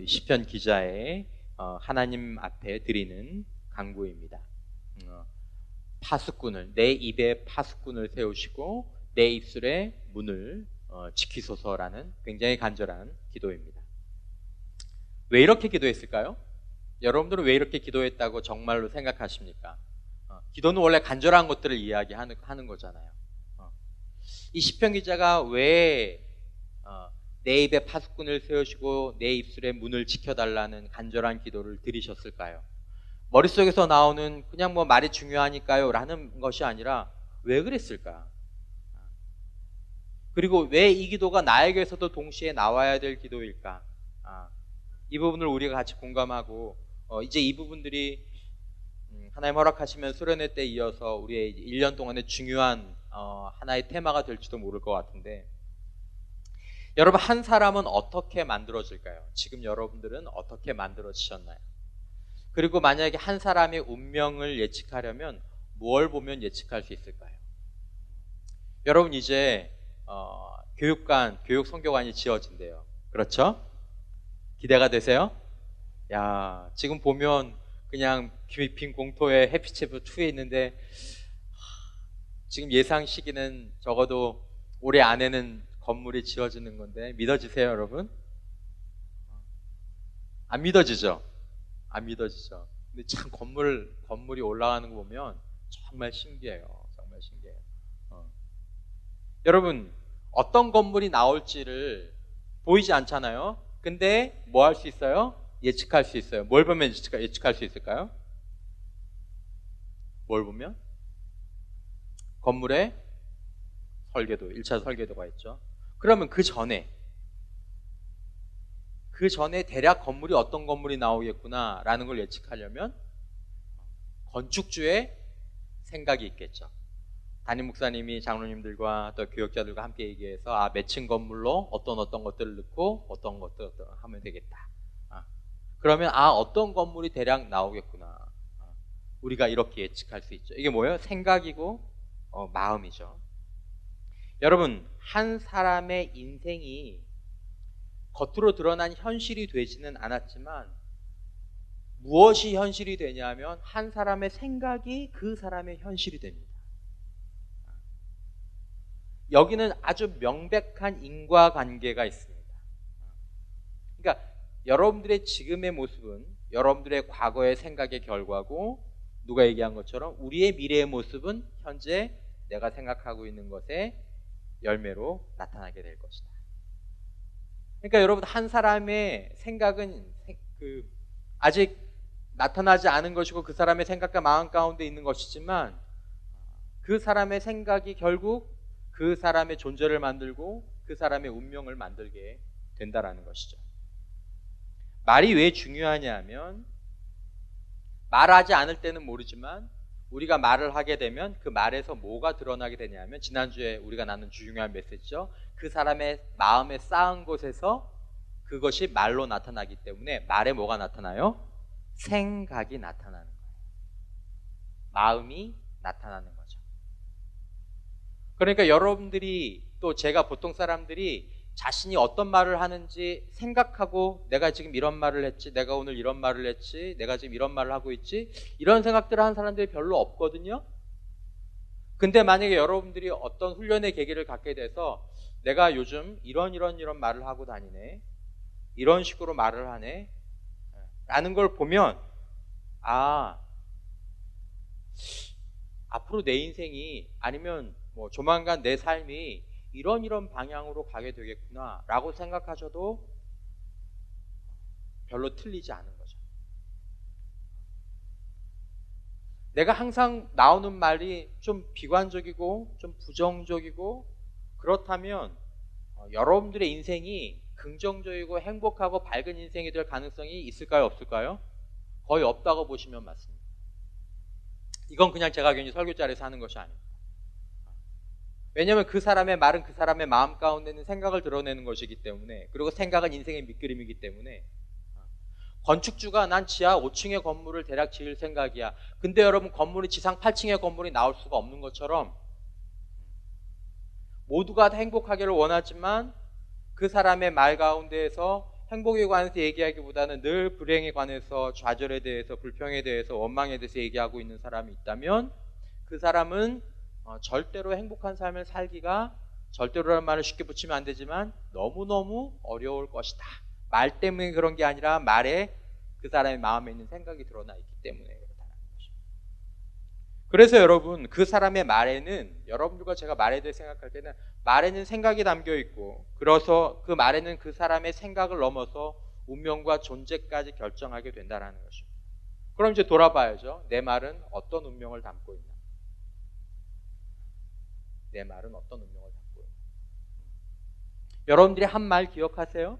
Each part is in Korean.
시편 기자의 하나님 앞에 드리는 간구입니다. 파수꾼을, 내 입에 파수꾼을 세우시고 내 입술의 문을 지키소서라는 굉장히 간절한 기도입니다. 왜 이렇게 기도했을까요? 여러분들은 왜 이렇게 기도했다고 정말로 생각하십니까? 기도는 원래 간절한 것들을 이야기하는 거잖아요. 이 시편 기자가 왜 내 입에 파수꾼을 세우시고 내 입술의 문을 지켜달라는 간절한 기도를 드리셨을까요? 머릿속에서 나오는 그냥 뭐 말이 중요하니까요 라는 것이 아니라 왜 그랬을까? 그리고 왜 이 기도가 나에게서도 동시에 나와야 될 기도일까? 이 부분을 우리가 같이 공감하고 이제 이 부분들이 하나님 허락하시면 수련회 때 이어서 우리의 1년 동안의 중요한 하나의 테마가 될지도 모를 것 같은데, 여러분, 한 사람은 어떻게 만들어질까요? 지금 여러분들은 어떻게 만들어지셨나요? 그리고 만약에 한 사람의 운명을 예측하려면 무엇을 보면 예측할 수 있을까요? 여러분, 이제 교육 선교관이 지어진대요. 그렇죠? 기대가 되세요? 야, 지금 보면 그냥 빈 공터에 해피체프 2에 있는데 지금 예상 시기는 적어도 올해 안에는 건물이 지어지는 건데 믿어지세요, 여러분? 안 믿어지죠? 안 믿어지죠. 근데 참 건물이 올라가는 거 보면 정말 신기해요. 정말 신기해요. 여러분, 어떤 건물이 나올지를 보이지 않잖아요. 근데 뭐 할 수 있어요? 예측할 수 있어요. 뭘 보면 예측할 수 있을까요? 뭘 보면? 건물의 설계도, 1차 설계도가 있죠. 그러면 그 전에 대략 건물이 어떤 건물이 나오겠구나 라는 걸 예측하려면 건축주의 생각이 있겠죠. 담임 목사님이 장로님들과 또 교역자들과 함께 얘기해서 몇 층 건물로 어떤 것들을 넣고 어떤 것들 하면 되겠다. 그러면 어떤 건물이 대략 나오겠구나. 우리가 이렇게 예측할 수 있죠. 이게 뭐예요? 생각이고 마음이죠. 여러분, 한 사람의 인생이 겉으로 드러난 현실이 되지는 않았지만 무엇이 현실이 되냐면 한 사람의 생각이 그 사람의 현실이 됩니다. 여기는 아주 명백한 인과관계가 있습니다. 그러니까 여러분들의 지금의 모습은 여러분들의 과거의 생각의 결과고, 누가 얘기한 것처럼 우리의 미래의 모습은 현재 내가 생각하고 있는 것의 열매로 나타나게 될 것이다. 그러니까 여러분, 한 사람의 생각은 아직 나타나지 않은 것이고 그 사람의 생각과 마음 가운데 있는 것이지만 그 사람의 생각이 결국 그 사람의 존재를 만들고 그 사람의 운명을 만들게 된다라는 것이죠. 말이 왜 중요하냐 하면, 말하지 않을 때는 모르지만 우리가 말을 하게 되면 그 말에서 뭐가 드러나게 되냐면, 지난주에 우리가 나눈 중요한 메시지죠. 그 사람의 마음에 쌓은 곳에서 그것이 말로 나타나기 때문에 말에 뭐가 나타나요? 생각이 나타나는 거예요. 마음이 나타나는 거죠. 그러니까 여러분들이, 또 제가, 보통 사람들이 자신이 어떤 말을 하는지 생각하고 내가 지금 이런 말을 했지, 내가 오늘 이런 말을 했지, 내가 지금 이런 말을 하고 있지, 이런 생각들을 하는 사람들이 별로 없거든요. 근데 만약에 여러분들이 어떤 훈련의 계기를 갖게 돼서 내가 요즘 이런 말을 하고 다니네, 이런 식으로 말을 하네 라는 걸 보면, 앞으로 내 인생이, 아니면 뭐 조만간 내 삶이 이런 방향으로 가게 되겠구나 라고 생각하셔도 별로 틀리지 않은 거죠. 내가 항상 나오는 말이 좀 비관적이고 좀 부정적이고 그렇다면 여러분들의 인생이 긍정적이고 행복하고 밝은 인생이 될 가능성이 있을까요? 없을까요? 거의 없다고 보시면 맞습니다. 이건 그냥 제가 괜히 설교 자리에서 하는 것이 아닙니다. 왜냐하면 그 사람의 말은 그 사람의 마음 가운데 있는 생각을 드러내는 것이기 때문에, 그리고 생각은 인생의 밑그림이기 때문에, 건축주가 난 지하 5층의 건물을 대략 지을 생각이야. 근데 여러분, 건물이 지상 8층의 건물이 나올 수가 없는 것처럼 모두가 다 행복하기를 원하지만 그 사람의 말 가운데에서 행복에 관해서 얘기하기보다는 늘 불행에 관해서, 좌절에 대해서, 불평에 대해서, 원망에 대해서 얘기하고 있는 사람이 있다면 그 사람은 절대로 행복한 삶을 살기가, 절대로라는 말을 쉽게 붙이면 안 되지만 너무너무 어려울 것이다. 말 때문에 그런 게 아니라 말에 그 사람의 마음에 있는 생각이 드러나 있기 때문에 그렇다는 것입니다. 그래서 여러분, 그 사람의 말에는, 여러분들과 제가 말에 대해 생각할 때는 말에는 생각이 담겨 있고, 그래서 그 말에는 그 사람의 생각을 넘어서 운명과 존재까지 결정하게 된다는 것입니다. 그럼 이제 돌아봐야죠. 내 말은 어떤 운명을 담고 있나? 내 말은 어떤 운명을 담고 있나? 여러분들이 한 말 기억하세요?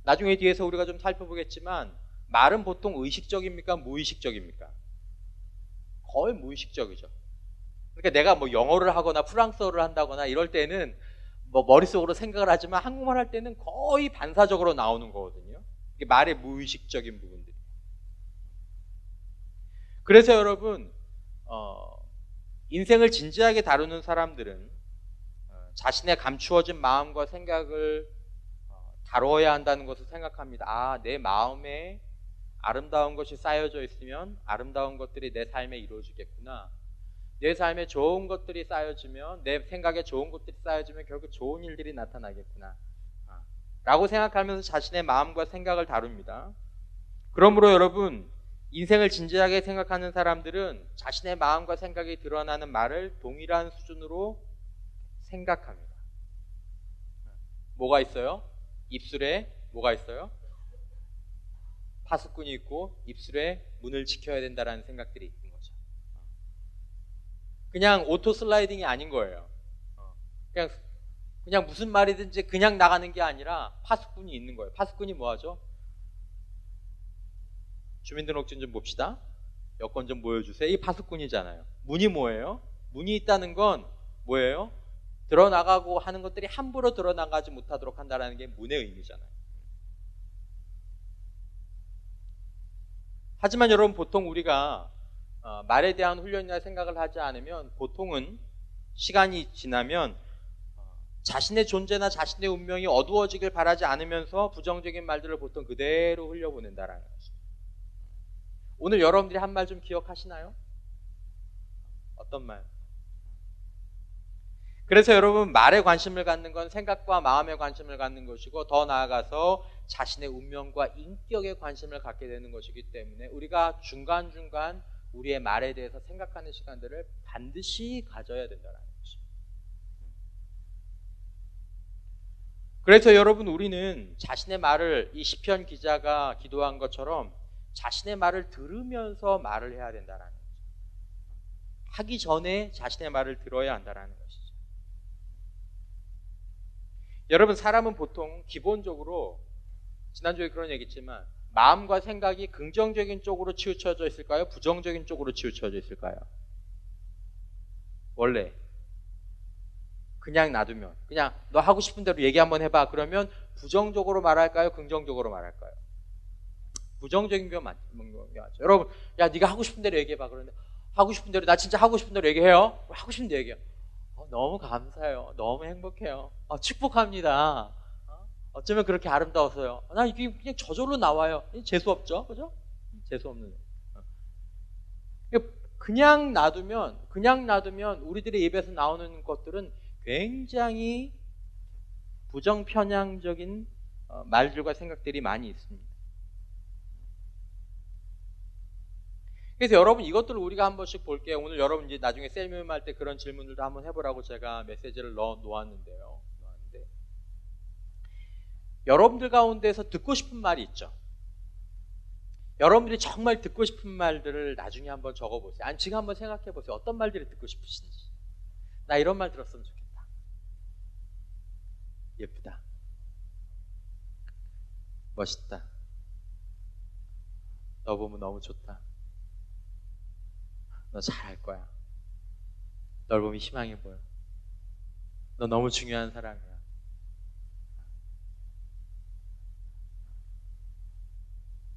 나중에 뒤에서 우리가 좀 살펴보겠지만 말은 보통 의식적입니까? 무의식적입니까? 거의 무의식적이죠. 그러니까 내가 뭐 영어를 하거나 프랑스어를 한다거나 이럴 때는 뭐 머릿속으로 생각을 하지만 한국말 할 때는 거의 반사적으로 나오는 거거든요. 이게 말의 무의식적인 부분들이. 그래서 여러분, 인생을 진지하게 다루는 사람들은 자신의 감추어진 마음과 생각을 다뤄야 한다는 것을 생각합니다. 아, 내 마음에 아름다운 것이 쌓여져 있으면 아름다운 것들이 내 삶에 이루어지겠구나. 내 삶에 좋은 것들이 쌓여지면, 내 생각에 좋은 것들이 쌓여지면 결국 좋은 일들이 나타나겠구나 라고 생각하면서 자신의 마음과 생각을 다룹니다. 그러므로 여러분, 인생을 진지하게 생각하는 사람들은 자신의 마음과 생각이 드러나는 말을 동일한 수준으로 생각합니다. 뭐가 있어요? 입술에 뭐가 있어요? 파수꾼이 있고 입술에 문을 지켜야 된다는 생각들이 있는 거죠. 그냥 오토 슬라이딩이 아닌 거예요. 그냥 무슨 말이든지 그냥 나가는 게 아니라 파수꾼이 있는 거예요. 파수꾼이 뭐 하죠? 주민등록증 좀 봅시다. 여권 좀 보여주세요. 이 파수꾼이잖아요. 문이 뭐예요? 문이 있다는 건 뭐예요? 드러나가고 하는 것들이 함부로 드러나가지 못하도록 한다는 게 문의 의미잖아요. 하지만 여러분, 보통 우리가 말에 대한 훈련이나 생각을 하지 않으면 보통은 시간이 지나면 자신의 존재나 자신의 운명이 어두워지길 바라지 않으면서 부정적인 말들을 보통 그대로 흘려보낸다는 것입니다. 오늘 여러분들이 한 말 좀 기억하시나요? 어떤 말? 그래서 여러분, 말에 관심을 갖는 건 생각과 마음에 관심을 갖는 것이고, 더 나아가서 자신의 운명과 인격에 관심을 갖게 되는 것이기 때문에 우리가 중간중간 우리의 말에 대해서 생각하는 시간들을 반드시 가져야 된다는 것입니다. 그래서 여러분, 우리는 자신의 말을, 이 시편 기자가 기도한 것처럼 자신의 말을 들으면서 말을 해야 된다는 거죠. 하기 전에 자신의 말을 들어야 한다는 것이죠. 여러분, 사람은 보통 기본적으로, 지난주에 그런 얘기 했지만, 마음과 생각이 긍정적인 쪽으로 치우쳐져 있을까요? 부정적인 쪽으로 치우쳐져 있을까요? 원래 그냥 놔두면, 그냥 너 하고 싶은 대로 얘기 한번 해봐 그러면 부정적으로 말할까요? 긍정적으로 말할까요? 부정적인 게 맞죠. 여러분, 야, 네가 하고 싶은 대로 얘기해봐 그러는데, 하고 싶은 대로, 나 진짜 하고 싶은 대로 얘기해요. 하고 싶은 대로 얘기해요. 너무 감사해요. 너무 행복해요. 축복합니다. 어쩌면 그렇게 아름다워서요. 나 이게 그냥 저절로 나와요. 재수 없죠, 그죠? 재수 없는. 그냥 놔두면 우리들의 입에서 나오는 것들은 굉장히 부정편향적인 말들과 생각들이 많이 있습니다. 그래서 여러분, 이것들을 우리가 한 번씩 볼게요. 오늘 여러분 이제 나중에 셀 모임할 때 그런 질문들도 한번 해보라고 제가 메시지를 놓았는데요. 여러분들 가운데서 듣고 싶은 말이 있죠. 여러분들이 정말 듣고 싶은 말들을 나중에 한번 적어보세요. 아니, 지금 한번 생각해보세요. 어떤 말들을 듣고 싶으신지. 나 이런 말 들었으면 좋겠다. 예쁘다. 멋있다. 너 보면 너무 좋다. 너 잘할 거야. 널 보면 희망해 보여. 너 너무 중요한 사람이야.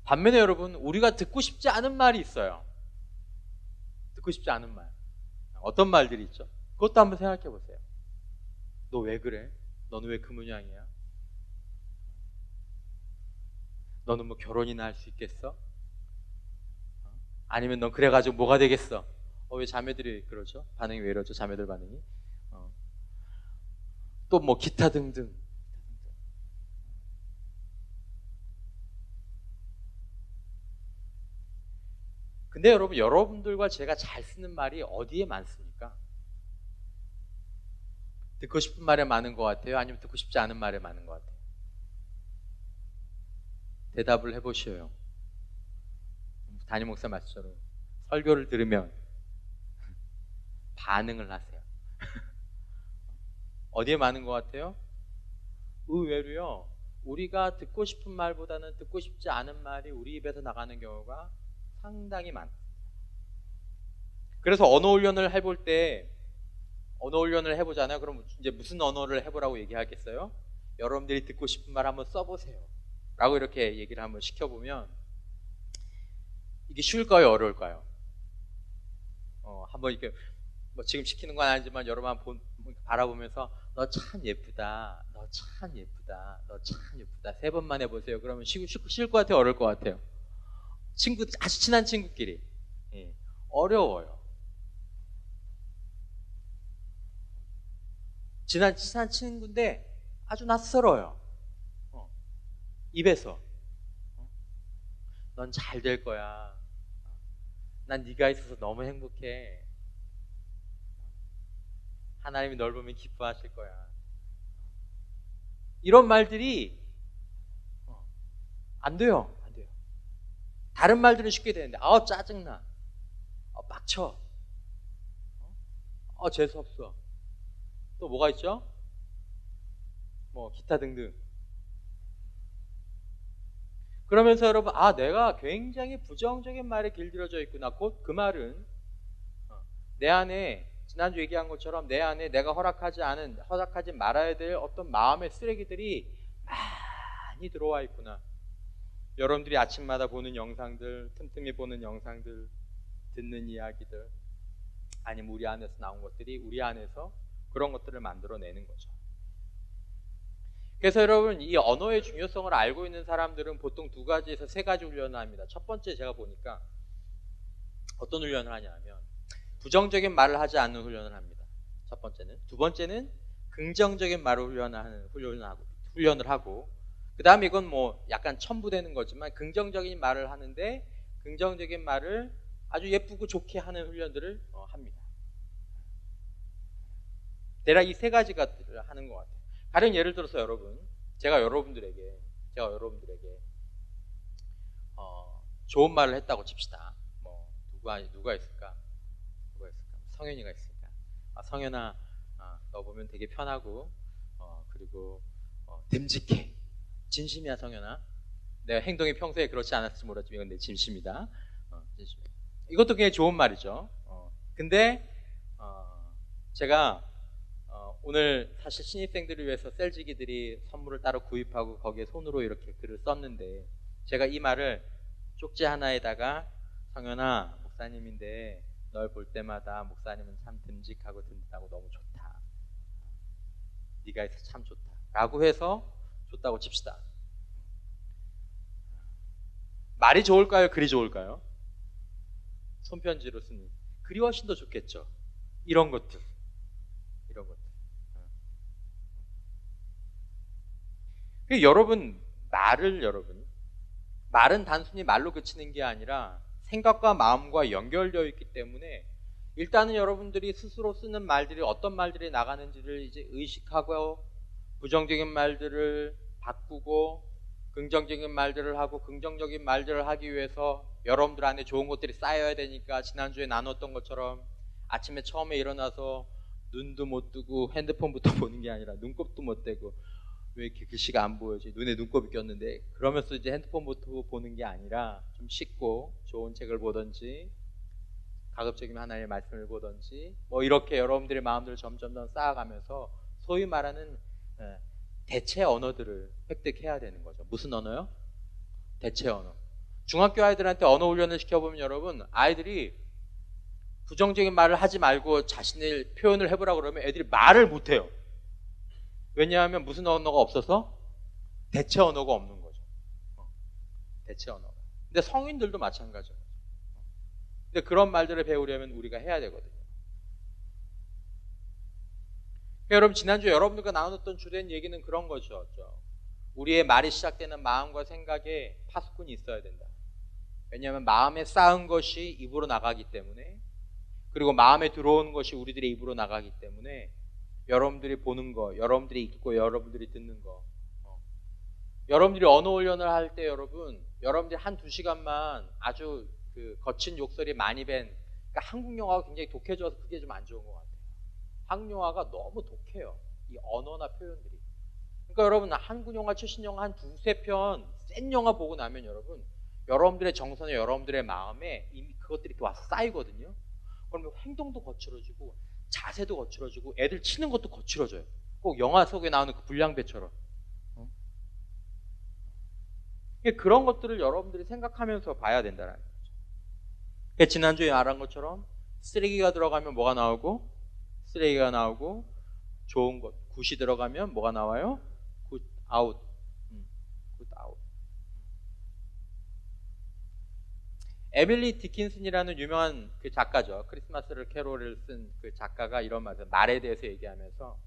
반면에 여러분, 우리가 듣고 싶지 않은 말이 있어요. 듣고 싶지 않은 말. 어떤 말들이 있죠? 그것도 한번 생각해 보세요. 너 왜 그래? 너는 왜 그 모양이야? 너는 뭐 결혼이나 할 수 있겠어? 아니면 넌 그래가지고 뭐가 되겠어? 왜 자매들이 그러죠? 반응이 왜 이러죠? 자매들 반응이? 또 뭐 기타 등등. 근데 여러분, 여러분들과 제가 잘 쓰는 말이 어디에 많습니까? 듣고 싶은 말에 많은 것 같아요? 아니면 듣고 싶지 않은 말에 많은 것 같아요? 대답을 해보셔요. 담임 목사 말씀처럼 설교를 들으면 반응을 하세요. 어디에 많은 것 같아요? 의외로요, 우리가 듣고 싶은 말보다는 듣고 싶지 않은 말이 우리 입에서 나가는 경우가 상당히 많습니다. 그래서 언어 훈련을 해볼 때, 언어 훈련을 해보잖아요. 그럼 이제 무슨 언어를 해보라고 얘기하겠어요? 여러분들이 듣고 싶은 말 한번 써보세요 라고 이렇게 얘기를 한번 시켜보면, 이게 쉬울까요? 어려울까요? 한번 이렇게 뭐 지금 시키는 건 아니지만 여러분 한번 바라보면서 너 참 예쁘다, 너 참 예쁘다, 너 참 예쁘다 3번만 해보세요. 그러면 쉬울 것 같아요? 어려울 것 같아요? 아주 친한 친구끼리. 어려워요. 친한 친구인데 아주 낯설어요. 입에서 넌 잘 될 거야, 난 네가 있어서 너무 행복해, 하나님이 널 보면 기뻐하실 거야, 이런 말들이 안 돼요. 안 돼요. 다른 말들은 쉽게 되는데, 짜증나, 빡쳐, 재수없어, 또 뭐가 있죠? 뭐 기타 등등. 그러면서 여러분, 내가 굉장히 부정적인 말에 길들여져 있구나. 곧 그 말은 내 안에, 지난주 얘기한 것처럼 내 안에 내가 허락하지 말아야 될 어떤 마음의 쓰레기들이 많이 들어와 있구나. 여러분들이 아침마다 보는 영상들, 틈틈이 보는 영상들, 듣는 이야기들, 아니면 우리 안에서 나온 것들이 우리 안에서 그런 것들을 만들어내는 거죠. 그래서 여러분, 이 언어의 중요성을 알고 있는 사람들은 보통 2가지에서 3가지 훈련을 합니다. 첫 번째, 제가 보니까 어떤 훈련을 하냐면 부정적인 말을 하지 않는 훈련을 합니다. 첫 번째는. 두 번째는 긍정적인 말을 훈련을 하고, 그 다음에 이건 뭐 약간 첨부되는 거지만 긍정적인 말을 하는데 긍정적인 말을 아주 예쁘고 좋게 하는 훈련들을 합니다. 대략 이 3가지가 하는 것 같아요. 가령 예를 들어서 여러분, 제가 여러분들에게 좋은 말을 했다고 칩시다. 뭐 누가 있을까? 성현이가 있으니까. 성현아, 너 보면 되게 편하고 그리고 듬직해. 진심이야, 성현아. 내가 행동이 평소에 그렇지 않았을지 모르지만 이건 내 진심이다. 진심이야. 이것도 굉장히 좋은 말이죠. 근데 제가 오늘 사실 신입생들을 위해서 셀지기들이 선물을 따로 구입하고 거기에 손으로 이렇게 글을 썼는데, 제가 이 말을 쪽지 하나에다가 성현아, 목사님인데 널 볼 때마다 목사님은 참 듬직하고 든든하고 너무 좋다, 네가 있어서 참 좋다 라고 해서 줬다고 칩시다. 말이 좋을까요? 글이 좋을까요? 손편지로 쓰는 글이 훨씬 더 좋겠죠. 이런 것들. 여러분, 말은 단순히 말로 그치는 게 아니라 생각과 마음과 연결되어 있기 때문에 일단은 여러분들이 스스로 쓰는 말들이 어떤 말들이 나가는지를 이제 의식하고, 부정적인 말들을 바꾸고 긍정적인 말들을 하고, 긍정적인 말들을 하기 위해서 여러분들 안에 좋은 것들이 쌓여야 되니까 지난주에 나눴던 것처럼 아침에 처음에 일어나서 눈도 못 뜨고 핸드폰부터 보는 게 아니라 눈곱도 못 떼고, 왜 이렇게 글씨가 안 보여지? 눈에 눈곱이 꼈는데, 그러면서 이제 핸드폰부터 보는 게 아니라 좀 씻고 좋은 책을 보든지 가급적이면 하나님의 말씀을 보든지 뭐 이렇게 여러분들의 마음들을 점점 더 쌓아가면서 소위 말하는 대체 언어들을 획득해야 되는 거죠. 무슨 언어요? 대체 언어. 중학교 아이들한테 언어 훈련을 시켜보면 여러분, 아이들이 부정적인 말을 하지 말고 자신의 표현을 해보라고 그러면 애들이 말을 못해요. 왜냐하면 무슨 언어가 없어서? 대체 언어가 없는 거죠. 대체 언어가. 근데 성인들도 마찬가지예요. 근데 그런 말들을 배우려면 우리가 해야 되거든요. 그러니까 여러분, 지난주에 여러분들과 나눴던 주된 얘기는 그런 거죠. 우리의 말이 시작되는 마음과 생각에 파수꾼이 있어야 된다. 왜냐하면 마음에 쌓은 것이 입으로 나가기 때문에, 그리고 마음에 들어오는 것이 우리들의 입으로 나가기 때문에 여러분들이 보는 거, 여러분들이 읽고 여러분들이 듣는 거, 여러분들이 언어 훈련을 할 때 여러분들이 한 2시간만 아주 그 거친 욕설이 많이 밴, 그러니까 한국 영화가 굉장히 독해져서 그게 좀 안 좋은 것 같아요. 한국 영화가 너무 독해요. 이 언어나 표현들이. 그러니까 여러분, 한국 영화, 최신 영화 한 2-3편 센 영화 보고 나면 여러분들의 정서나 여러분들의 마음에 이미 그것들이 이렇게 와서 쌓이거든요. 그러면 행동도 거칠어지고 자세도 거칠어지고 애들 치는 것도 거칠어져요. 꼭 영화 속에 나오는 그 불량배처럼. 그런 것들을 여러분들이 생각하면서 봐야 된다는 거죠. 지난주에 말한 것처럼 쓰레기가 들어가면 뭐가 나오고, 쓰레기가 나오고, 좋은 것, 굿이 들어가면 뭐가 나와요? 굿 아웃. 굿 아웃. 에밀리 디킨슨이라는 유명한 그 작가죠. 크리스마스를 캐롤을 쓴 그 작가가 이런 말에 대해서 얘기하면서,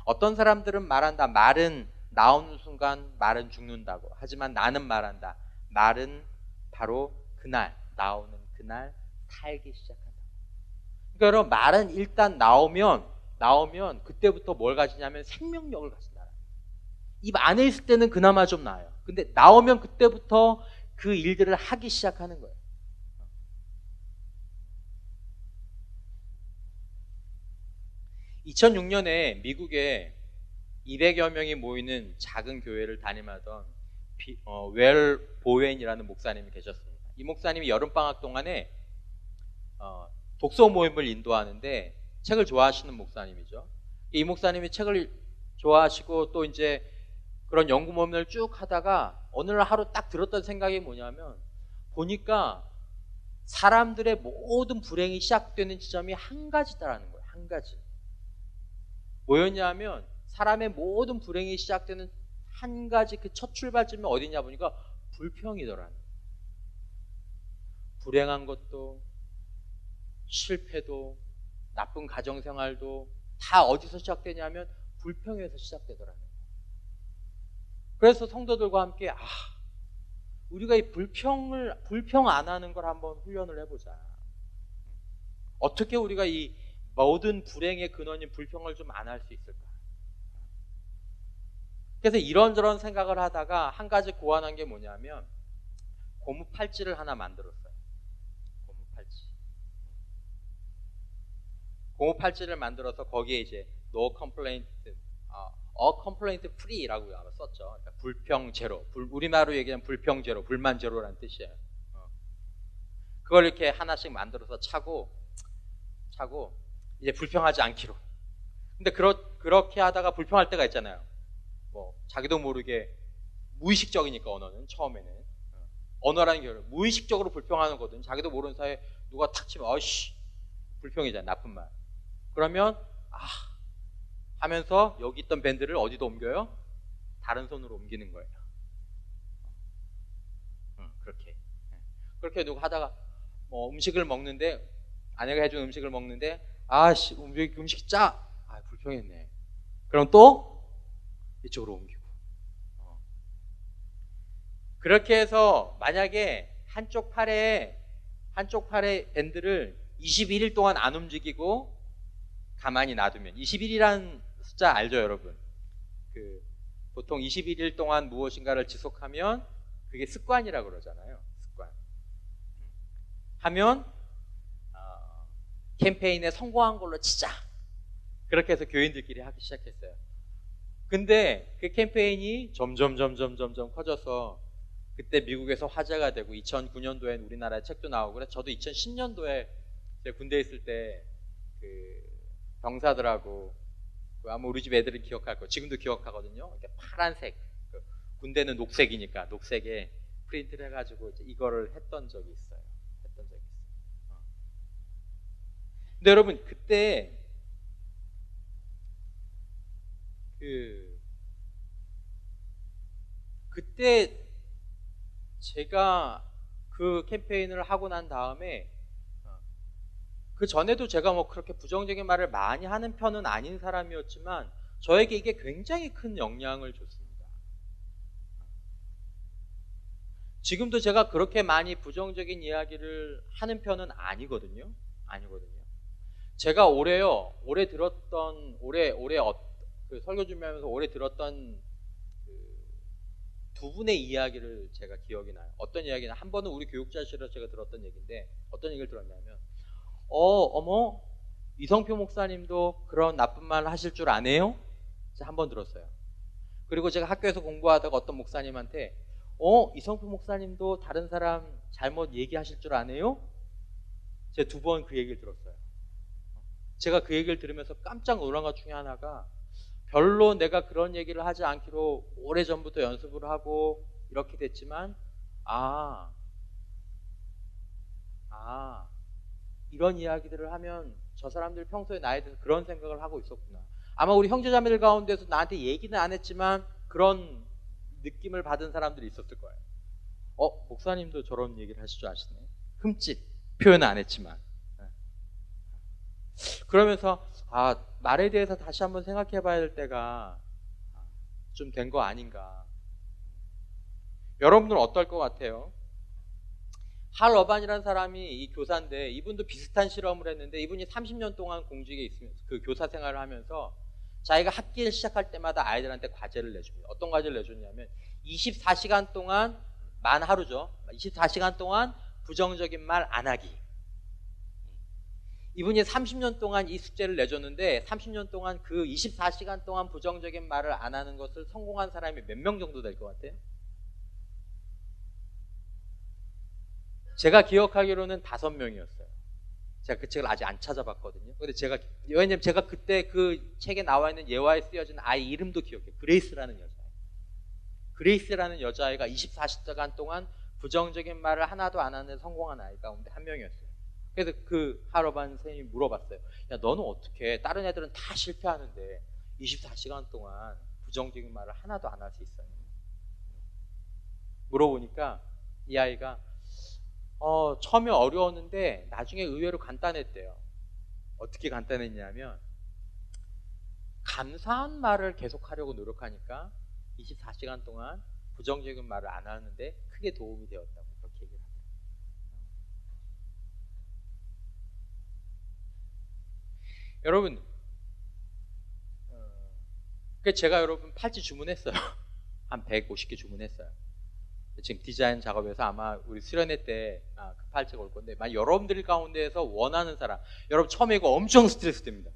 어떤 사람들은 말한다. 말은 나오는 순간 말은 죽는다고. 하지만 나는 말한다. 말은 바로 그날, 나오는 그날 살기 시작한다. 그러니까 여러분, 말은 일단 나오면 그때부터 뭘 가지냐면 생명력을 가진다. 입 안에 있을 때는 그나마 좀 나아요. 근데 나오면 그때부터 그 일들을 하기 시작하는 거예요. 2006년에 미국에 200여 명이 모이는 작은 교회를 담임하던 웰 보웬이라는 목사님이 계셨습니다. 이 목사님이 여름방학 동안에 독서 모임을 인도하는데 책을 좋아하시는 목사님이죠. 이 목사님이 책을 좋아하시고 또 이제 그런 연구 모임을 쭉 하다가 어느 날 하루 딱 들었던 생각이 뭐냐면, 보니까 사람들의 모든 불행이 시작되는 지점이 한 가지다라는 거예요. 한 가지. 뭐였냐면, 사람의 모든 불행이 시작되는 한 가지 그 첫 출발점이 어디냐 보니까 불평이더라는 거예요. 불행한 것도, 실패도, 나쁜 가정생활도 다 어디서 시작되냐면 불평에서 시작되더라는 거예요. 그래서 성도들과 함께 우리가 이 불평 안 하는 걸 한번 훈련을 해보자. 어떻게 우리가 이 모든 불행의 근원인 불평을 좀 안 할 수 있을까? 그래서 이런저런 생각을 하다가 한 가지 고안한 게 뭐냐면, 고무팔찌를 하나 만들었어요. 고무팔찌를 만들어서 거기에 이제 No complaint, a complaint free라고 아마 썼죠. 그러니까 불평 제로, 우리말로 얘기하면 불평 제로, 불만 제로라는 뜻이에요. 그걸 이렇게 하나씩 만들어서 차고 이제 불평하지 않기로. 근데 그렇게 하다가 불평할 때가 있잖아요. 자기도 모르게, 무의식적이니까 언어는 처음에는 언어라는 게 무의식적으로 불평하는 거든. 자기도 모르는 사이에 누가 탁 치면 불평이잖아, 나쁜 말. 그러면 하면서 여기 있던 밴드를 어디도 옮겨요? 다른 손으로 옮기는 거예요. 그렇게 누가 하다가 음식을 먹는데, 아내가 해준 음식을 먹는데 음식 짜. 불평했네. 그럼 또 이쪽으로 옮기고. 그렇게 해서 만약에 한쪽 팔에 밴드를 21일 동안 안 움직이고 가만히 놔두면, 21이라는 숫자 알죠, 여러분? 보통 21일 동안 무엇인가를 지속하면 그게 습관이라고 그러잖아요. 습관. 하면 캠페인에 성공한 걸로 치자. 그렇게 해서 교인들끼리 하기 시작했어요. 근데 그 캠페인이 점점 커져서 그때 미국에서 화제가 되고 2009년도엔 우리나라에 책도 나오고, 그래서 저도 2010년도에 군대에 있을 때 병사들하고, 아마 우리 집 애들은 기억할 거예요. 지금도 기억하거든요. 이렇게 파란색, 군대는 녹색이니까 녹색에 프린트를 해가지고 이거를 했던 적이 있어요. 근데 여러분, 그때 제가 그 캠페인을 하고 난 다음에 그 전에도 제가 뭐 그렇게 부정적인 말을 많이 하는 편은 아닌 사람이었지만 저에게 이게 굉장히 큰 영향을 줬습니다. 지금도 제가 그렇게 많이 부정적인 이야기를 하는 편은 아니거든요. 제가 올해 들었던 그 설교 준비하면서 올해 들었던 그 두 분의 이야기를 제가 기억이 나요. 어떤 이야기냐? 한 번은 우리 교육자실에서 제가 들었던 얘기인데 어떤 얘기를 들었냐면 어머, 이성표 목사님도 그런 나쁜 말 하실 줄 아네요? 제가 한 번 들었어요. 그리고 제가 학교에서 공부하다가 어떤 목사님한테 이성표 목사님도 다른 사람 잘못 얘기하실 줄 아네요? 제가 두 번 그 얘기를 들었어요. 제가 그 얘기를 들으면서 깜짝 놀란 것 중에 하나가 별로 내가 그런 얘기를 하지 않기로 오래전부터 연습을 하고 이렇게 됐지만 이런 이야기들을 하면 저 사람들 평소에 나에 대해서 그런 생각을 하고 있었구나. 아마 우리 형제자매들 가운데서 나한테 얘기는 안 했지만 그런 느낌을 받은 사람들이 있었을 거예요. 목사님도 저런 얘기를 하실 줄 아시네. 흠집 표현은 안 했지만. 그러면서 말에 대해서 다시 한번 생각해 봐야 될 때가 좀 된 거 아닌가. 여러분들은 어떨 것 같아요? 할 어반이라는 사람이 이 교사인데 이분도 비슷한 실험을 했는데 이분이 30년 동안 공직에 있으면서 그 교사 생활을 하면서 자기가 학기를 시작할 때마다 아이들한테 과제를 내줍니다. 어떤 과제를 내줬냐면 24시간 동안 만 하루죠. 24시간 동안 부정적인 말 안 하기. 이분이 30년 동안 이 숙제를 내줬는데 30년 동안 그 24시간 동안 부정적인 말을 안 하는 것을 성공한 사람이 몇 명 정도 될 것 같아요? 제가 기억하기로는 5명이었어요. 제가 그 책을 아직 안 찾아봤거든요. 근데 왜냐면 제가 그때 그 책에 나와 있는 예화에 쓰여진 아이 이름도 기억해요. 그레이스라는 여자아이. 그레이스라는 여자아이가 24시간 동안 부정적인 말을 하나도 안 하는 성공한 아이 가운데 한 명이었어요. 그래서 그 하러반 선생님이 물어봤어요. 야, 너는 어떻게 다른 애들은 다 실패하는데 24시간 동안 부정적인 말을 하나도 안 할 수 있어요? 물어보니까 이 아이가 처음에 어려웠는데 나중에 의외로 간단했대요. 어떻게 간단했냐면 감사한 말을 계속하려고 노력하니까 24시간 동안 부정적인 말을 안 하는데 크게 도움이 되었다고 그렇게 얘기를 하더라고요. 여러분, 제가 여러분 팔찌 주문했어요. 한 150개 주문했어요. 지금 디자인 작업에서 아마 우리 수련회 때 그 팔찌가 올 건데, 만약 여러분들 가운데에서 원하는 사람, 여러분 처음에 이거 엄청 스트레스 됩니다.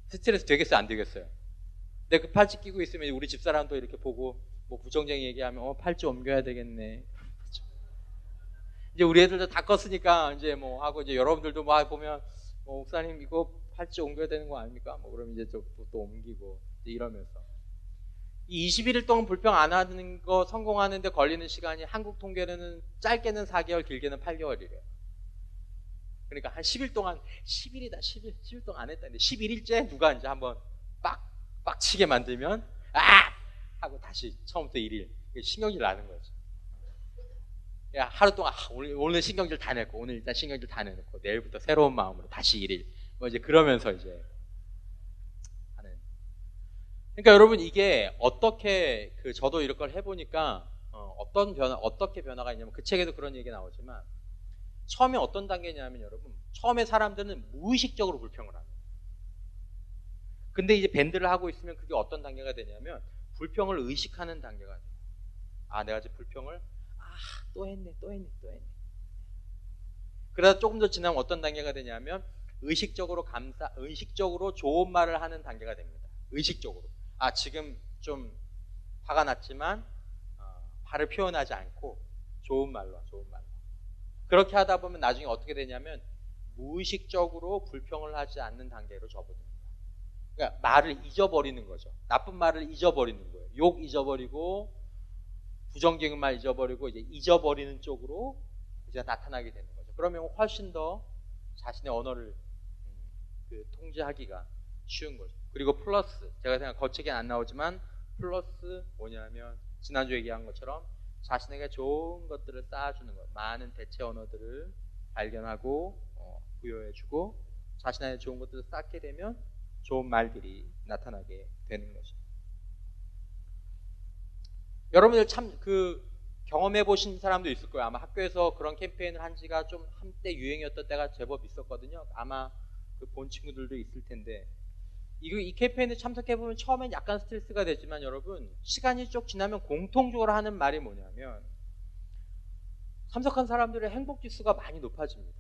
스트레스 되겠어요, 안 되겠어요? 근데 그 팔찌 끼고 있으면 우리 집사람도 이렇게 보고 뭐 부정적인 얘기하면 팔찌 옮겨야 되겠네. 이제 우리 애들도 다 컸으니까 이제 뭐 하고 이제 여러분들도 뭐 보면 목사님 이거 팔찌 옮겨야 되는 거 아닙니까? 뭐 그럼 이제 또 옮기고 이제 이러면서 이 21일 동안 불평 안 하는 거 성공하는데 걸리는 시간이 한국 통계로는 짧게는 4개월, 길게는 8개월이래요. 그러니까 한 10일 동안 10일이다 10일 동안 안 했다는데 11일째 누가 이제 한번 빡치게 만들면 하고 다시 처음부터 1일 신경질 나는 거죠. 야, 하루 동안 오늘 신경질 다 내고 오늘 일단 신경질 다 내놓고 내일부터 새로운 마음으로 다시 1일 뭐 이제 그러면서 이제 하는. 그러니까 여러분 이게 어떻게 저도 이런 걸 해보니까 어떻게 변화가 있냐면 그 책에도 그런 얘기 나오지만 처음에 어떤 단계냐면 여러분 처음에 사람들은 무의식적으로 불평을 합니다. 근데 이제 밴드를 하고 있으면 그게 어떤 단계가 되냐면 불평을 의식하는 단계가 돼요. 내가 이제 불평을 또 했네. 그러다 조금 더 지나면 어떤 단계가 되냐면 의식적으로 좋은 말을 하는 단계가 됩니다. 의식적으로 지금 좀 화가 났지만 화를 표현하지 않고 좋은 말로 그렇게 하다 보면 나중에 어떻게 되냐면 무의식적으로 불평을 하지 않는 단계로 접어듭니다. 그러니까 말을 잊어버리는 거죠. 나쁜 말을 잊어버리는 거예요. 욕 잊어버리고 부정적인 말 잊어버리고 이제 잊어버리는 쪽으로 이제 나타나게 되는 거죠. 그러면 훨씬 더 자신의 언어를 통제하기가 쉬운 거죠. 그리고 플러스 제가 생각 거책에 안 나오지만 플러스 뭐냐면 지난주 얘기한 것처럼 자신에게 좋은 것들을 쌓아주는 것, 많은 대체 언어들을 발견하고 부여해주고 자신에게 좋은 것들을 쌓게 되면 좋은 말들이 나타나게 되는 거죠. 여러분들 참 경험해 보신 사람도 있을 거예요. 아마 학교에서 그런 캠페인을 한 지가 좀 한때 유행이었던 때가 제법 있었거든요. 아마 본 친구들도 있을 텐데 이 캠페인에 참석해보면 처음엔 약간 스트레스가 되지만 여러분 시간이 쭉 지나면 공통적으로 하는 말이 뭐냐면 참석한 사람들의 행복지수가 많이 높아집니다.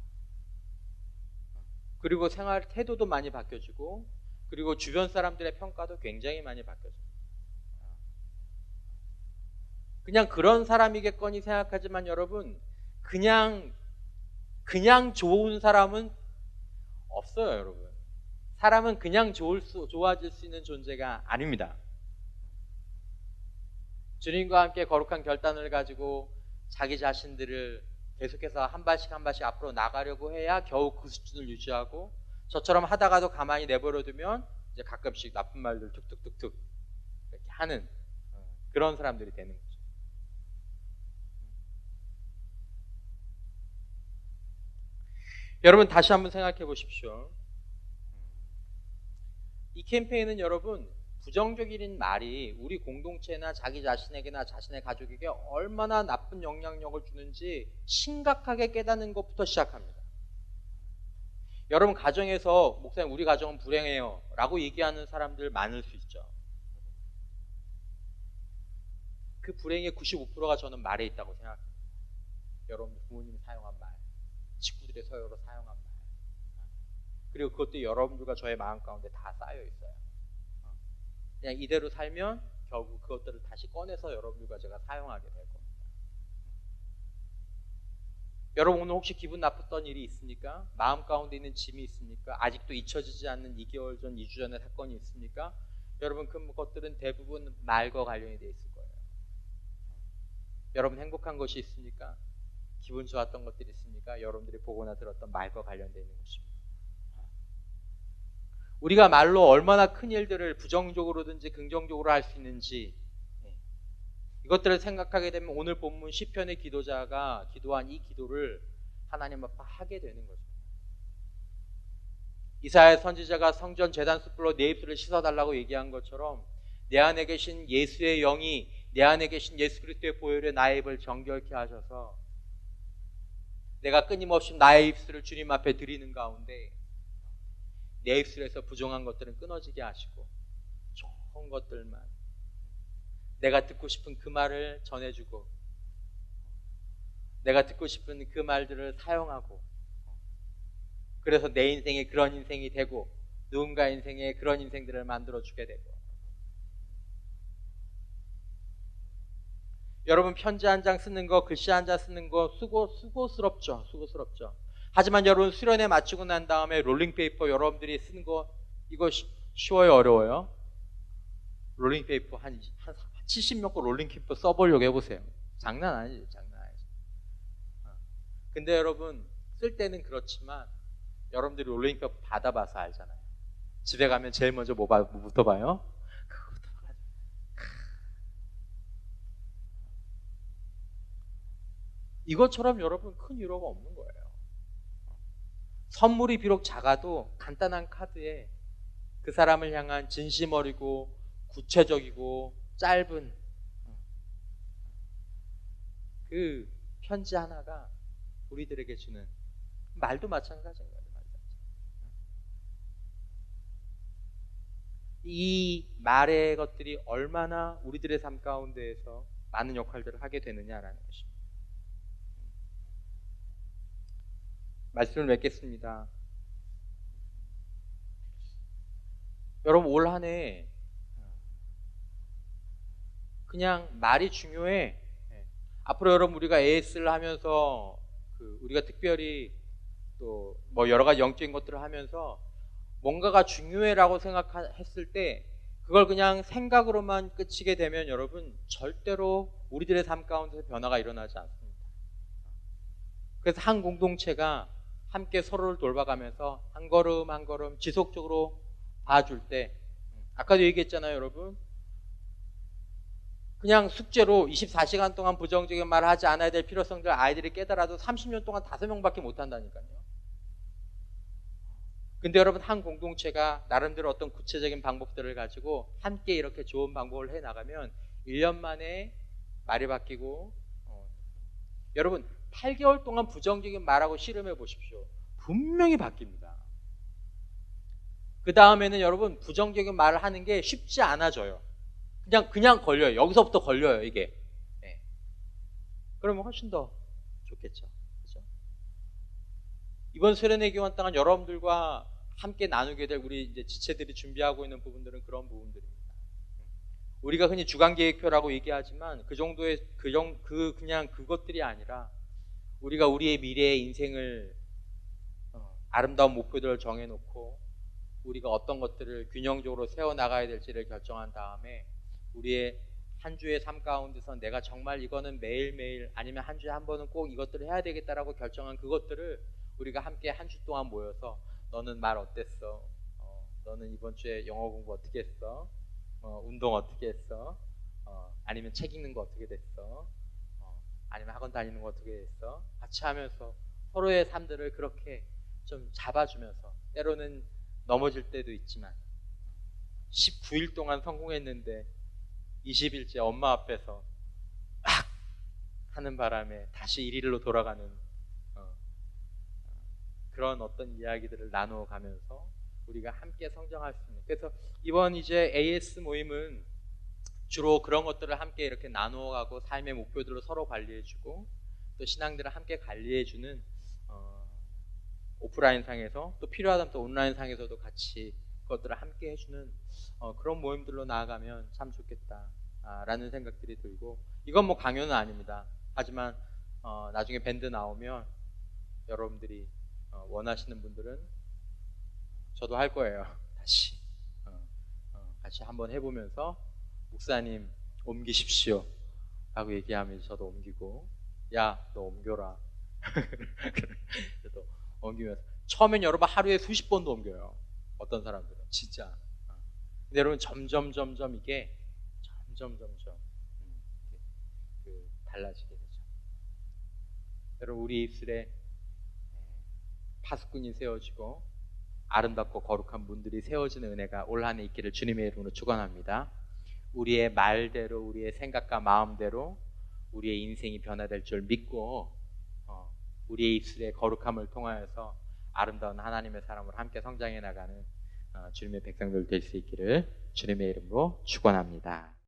그리고 생활 태도도 많이 바뀌어지고 그리고 주변 사람들의 평가도 굉장히 많이 바뀌어집니다. 그냥 그런 사람이겠거니 생각하지만 여러분 그냥 좋은 사람은 없어요. 여러분 사람은 그냥 좋아질 수 있는 존재가 아닙니다. 주님과 함께 거룩한 결단을 가지고 자기 자신들을 계속해서 한 발씩 앞으로 나가려고 해야 겨우 그 수준을 유지하고 저처럼 하다가도 가만히 내버려두면 이제 가끔씩 나쁜 말들 툭툭툭툭 이렇게 하는 그런 사람들이 되는 거죠. 여러분 다시 한번 생각해 보십시오. 이 캠페인은 여러분 부정적인 말이 우리 공동체나 자기 자신에게나 자신의 가족에게 얼마나 나쁜 영향력을 주는지 심각하게 깨닫는 것부터 시작합니다. 여러분 가정에서 목사님 우리 가정은 불행해요 라고 얘기하는 사람들 많을 수 있죠. 그 불행의 95%가 저는 말에 있다고 생각합니다. 여러분 부모님이 사용한 말, 친구들의 서열로 사용한 말, 그리고 그것도 여러분들과 저의 마음 가운데 다 쌓여 있어요. 그냥 이대로 살면 결국 그것들을 다시 꺼내서 여러분들과 제가 사용하게 될 겁니다. 여러분 오늘 혹시 기분 나빴던 일이 있습니까? 마음 가운데 있는 짐이 있습니까? 아직도 잊혀지지 않는 2개월 전, 2주 전의 사건이 있습니까? 여러분 그 것들은 대부분 말과 관련이 되어 있을 거예요. 여러분 행복한 것이 있습니까? 기분 좋았던 것들이 있습니까? 여러분들이 보거나 들었던 말과 관련되어 있는 것입니다. 우리가 말로 얼마나 큰 일들을 부정적으로든지 긍정적으로 할 수 있는지 이것들을 생각하게 되면 오늘 본문 시편의 기도자가 기도한 이 기도를 하나님 앞에 하게 되는 거죠. 이사야 선지자가 성전 제단 숯불로 내 입술을 씻어달라고 얘기한 것처럼 내 안에 계신 예수의 영이 내 안에 계신 예수 그리스도의 보혈에 나의 입을 정결케 하셔서 내가 끊임없이 나의 입술을 주님 앞에 드리는 가운데 내 입술에서 부정한 것들은 끊어지게 하시고 좋은 것들만 내가 듣고 싶은 그 말을 전해주고 내가 듣고 싶은 그 말들을 사용하고 그래서 내 인생에 그런 인생이 되고 누군가 인생에 그런 인생들을 만들어주게 되고 여러분 편지 한 장 쓰는 거 글씨 한 장 쓰는 거 수고스럽죠. 하지만 여러분 수련회 마치고 난 다음에 롤링페이퍼 여러분들이 쓰는 거 이거 쉬워요 어려워요? 롤링페이퍼 한 70몇 거 롤링페이퍼 써보려고 해보세요. 장난 아니죠. 근데 여러분 쓸 때는 그렇지만 여러분들이 롤링페이퍼 받아봐서 알잖아요. 집에 가면 제일 먼저 뭐부터 봐요? 그거부터 봐가지고 이것처럼 여러분 큰 위로가 없는 거예요. 선물이 비록 작아도 간단한 카드에 그 사람을 향한 진심 어리고 구체적이고 짧은 그 편지 하나가 우리들에게 주는 말도 마찬가지인 거예요. 이 말의 것들이 얼마나 우리들의 삶 가운데에서 많은 역할들을 하게 되느냐라는 것입니다. 말씀을 맺겠습니다. 여러분 올 한 해 그냥 말이 중요해. 앞으로 여러분 우리가 AS를 하면서 우리가 특별히 또 뭐 여러 가지 영적인 것들을 하면서 뭔가가 중요해라고 생각했을 때 그걸 그냥 생각으로만 끝이게 되면 여러분 절대로 우리들의 삶 가운데서 변화가 일어나지 않습니다. 그래서 한 공동체가 함께 서로를 돌봐가면서 한 걸음 한 걸음 지속적으로 봐줄 때 아까도 얘기했잖아요 여러분 그냥 숙제로 24시간 동안 부정적인 말을 하지 않아야 될 필요성들 아이들이 깨달아도 30년 동안 5명밖에 못 한다니까요. 근데 여러분, 한 공동체가 나름대로 어떤 구체적인 방법들을 가지고 함께 이렇게 좋은 방법을 해 나가면 1년 만에 말이 바뀌고, 여러분 8개월 동안 부정적인 말하고 씨름해 보십시오. 분명히 바뀝니다. 그 다음에는 여러분 부정적인 말을 하는 게 쉽지 않아져요. 그냥 걸려요. 여기서부터 걸려요, 이게. 네. 그러면 훨씬 더 좋겠죠. 그렇죠? 이번 세례내 교환 동안 여러분들과 함께 나누게 될 우리 이제 지체들이 준비하고 있는 부분들은 그런 부분들입니다. 우리가 흔히 주간계획표라고 얘기하지만 그 정도의 그냥 그것들이 아니라 우리가 우리의 미래의 인생을 아름다운 목표들을 정해놓고 우리가 어떤 것들을 균형적으로 세워나가야 될지를 결정한 다음에 우리의 한 주의 삶 가운데서 내가 정말 이거는 매일매일 아니면 한 주에 한 번은 꼭 이것들을 해야 되겠다라고 결정한 그것들을 우리가 함께 한 주 동안 모여서 너는 말 어땠어? 너는 이번 주에 영어 공부 어떻게 했어? 운동 어떻게 했어? 아니면 책 읽는 거 어떻게 됐어? 아니면 학원 다니는 거 어떻게 됐어? 같이 하면서 서로의 삶들을 그렇게 좀 잡아주면서 때로는 넘어질 때도 있지만 19일 동안 성공했는데 20일째 엄마 앞에서 막 하는 바람에 다시 1일로 돌아가는 그런 어떤 이야기들을 나누어 가면서 우리가 함께 성장할 수 있는, 그래서 이번 이제 AS 모임은 주로 그런 것들을 함께 이렇게 나누어 가고 삶의 목표들을 서로 관리해주고 또 신앙들을 함께 관리해주는 오프라인 상에서 또 필요하다면 또 온라인 상에서도 같이 그것들을 함께 해주는 그런 모임들로 나아가면 참 좋겠다라는 생각들이 들고, 이건 뭐 강요는 아닙니다. 하지만 나중에 밴드 나오면 여러분들이 원하시는 분들은 저도 할 거예요. 다시 같이 한번 해보면서 목사님 옮기십시오 라고 얘기하면 저도 옮기고, 야 너 옮겨라 저도 옮기면서, 처음엔 여러분 하루에 수십 번도 옮겨요. 어떤 사람들은 진짜. 근데 여러분 점점 이게 점점 달라지게 되죠. 여러분 우리 입술에 파수꾼이 세워지고 아름답고 거룩한 문들이 세워지는 은혜가 올 한 해 있기를 주님의 이름으로 축원합니다. 우리의 말대로 우리의 생각과 마음대로 우리의 인생이 변화될 줄 믿고 우리의 입술의 거룩함을 통하여서 아름다운 하나님의 사람으로 함께 성장해 나가는 주님의 백성들 될 수 있기를 주님의 이름으로 축원합니다.